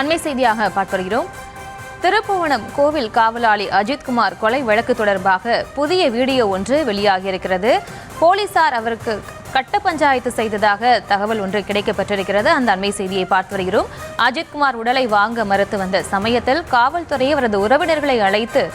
அண்மை செய்தியாக பார்த்து வருகிறோம். திருப்புவனம் கோவில் காவலாளி அஜித்குமார் கொலை வழக்கு தொடர்பாக புதிய வீடியோ ஒன்று வெளியாகியிருக்கிறது. போலீசார் அவருக்கு கட்ட பஞ்சாயத்து செய்ததாக தகவல் ஒன்று கிடைக்கப்பட்டிருக்கிறது. அந்த அண்மை செய்தியை பார்த்து வருகிறோம். அஜித்குமார் உடலை வாங்க மறுத்து வந்த சமயத்தில் காவல்துறை அவரது உறவினர்களை அழைத்து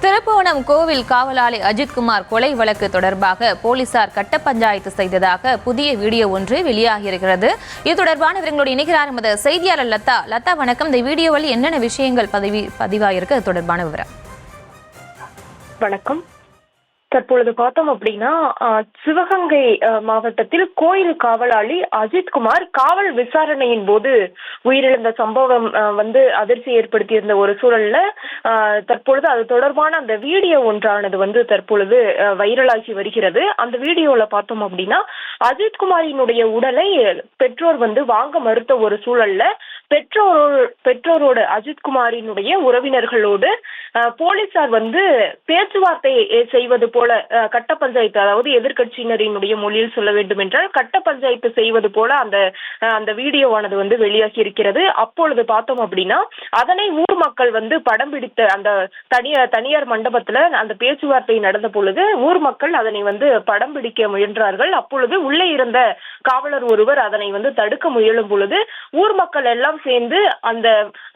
திருப்புவனம் கோவில் காவலாளி அஜித்குமார் கொலை வழக்கு தொடர்பாக போலீசார் கட்ட பஞ்சாயத்து செய்ததாக புதிய வீடியோ ஒன்று வெளியாகியிருக்கிறது. இது தொடர்பான விவரங்களோடு இணைகிறார் எமது செய்தியாளர் லதா. லதா, வணக்கம். இந்த வீடியோவில் என்னென்ன விஷயங்கள் பதிவாயிருக்கு, அது தொடர்பான விவரம்? வணக்கம். தற்பொழுது பார்த்தோம் அப்படின்னா, சிவகங்கை மாவட்டத்தில் கோயில் காவலாளி அஜித்குமார் காவல் விசாரணையின் போது உயிரிழந்த சம்பவம் அதிர்ச்சி ஏற்படுத்தியிருந்த ஒரு சூழல்ல தற்பொழுது அது தொடர்பான அந்த வீடியோ ஒன்றானது தற்பொழுது வைரலாகி வருகிறது. அந்த வீடியோல பார்த்தோம் அப்படின்னா, அஜித்குமாரினுடைய உடலை பெற்றோர் வாங்க மறுத்த ஒரு சூழல்ல பெற்றோரோட அஜித்குமாரினுடைய உறவினர்களோடு போலீசார் பேச்சுவார்த்தை செய்வது போல கட்ட பஞ்சாயத்து, அதாவது எதிர்கட்சியினரினுடைய மொழியில் சொல்ல வேண்டும் என்றால் கட்ட பஞ்சாயத்து செய்வது போல அந்த வீடியோவானது வெளியாகி இருக்கிறது. அப்பொழுது பார்த்தோம் அப்படின்னா, அதனை ஊர் மக்கள் படம் பிடித்த அந்த தனியார் மண்டபத்துல அந்த பேச்சுவார்த்தை நடந்த பொழுது ஊர் மக்கள் அதனை படம் பிடிக்க முயன்றார்கள். அப்பொழுது உள்ளே இருந்த காவலர் ஒருவர் அதனை தடுக்க முயலும் பொழுது ஊர் மக்கள் எல்லாம் சேர்ந்து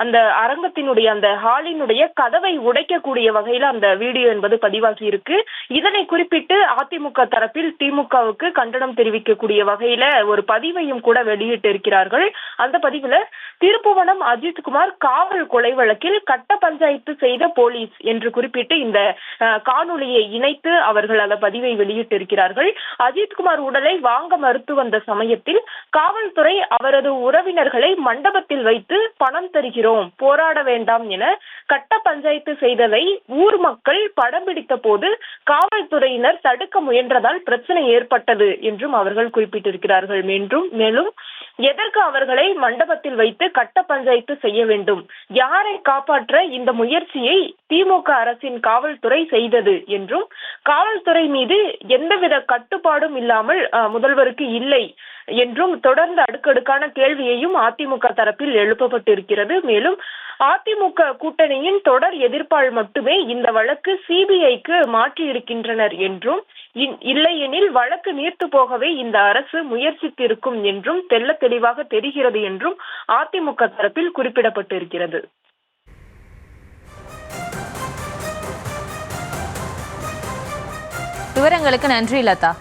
அந்த அரங்கத்தினுடைய அந்த ஹாலினுடைய கதவை உடைக்கக்கூடிய வகையில அந்த வீடியோ என்பது பதிவாகி இருக்கு. இதனை குறிப்பிட்டு அதிமுக தரப்பில் திமுகவுக்கு கண்டனம் தெரிவிக்கக்கூடிய வகையில ஒரு பதிவையும் கூட வெளியிட்டு இருக்கிறார்கள். அந்த பதிவுல, திருப்புவனம் அஜித்குமார் காவல் கொலை வழக்கில் கட்ட பஞ்சாயத்து செய்த போலீஸ் என்று குறிப்பிட்டு இந்த காணொலியை இணைத்து அவர்கள் அந்த பதிவை வெளியிட்டு இருக்கிறார்கள். அஜித்குமார் உடலை வாங்க மறுத்து வந்த சமயத்தில் காவல்துறை அவரது உறவினர்களை மண்டபத்தில் வைத்து பணம் தருகிறோம், போராட வேண்டாம் என கட்ட பஞ்சாயத்து செய்ததை ஊர் மக்கள் படம் பிடித்த போது காவல்துறையினர் தடுக்க முயன்றதால் பிரச்சனை ஏற்பட்டது என்றும் அவர்கள் குறிப்பிட்டிருக்கிறார்கள். மேலும் எதற்கு அவர்களை மண்டபத்தில் வைத்து கட்ட பஞ்சாயத்து செய்ய வேண்டும், யாரை காப்பாற்ற இந்த முயற்சியை திமுக அரசின் காவல்துறை செய்தது என்றும், காவல்துறை மீது எந்தவித கட்டுப்பாடும் இல்லாமல் முதல்வருக்கு இல்லை என்றும் தொடர்ந்து அடுக்கடுக்கான கேள்வியையும் அதிமுக தரப்பில் எழுப்பப்பட்டிருக்கிறது. மேலும் அதிமுக கூட்டணியின் தொடர் எதிர்ப்பால் மட்டுமே இந்த வழக்கு சிபிஐக்கு மாற்றி இருக்கின்றனர் என்றும், இல்லையெனில் வழக்கு நீர்த்து போகவே இந்த அரசு முயற்சித்திருக்கும் என்றும் தெள்ள தெளிவாக தெரிகிறது என்றும் அதிமுக தரப்பில் குறிப்பிடப்பட்டிருக்கிறது. விவரங்களுக்கு நன்றி லதா.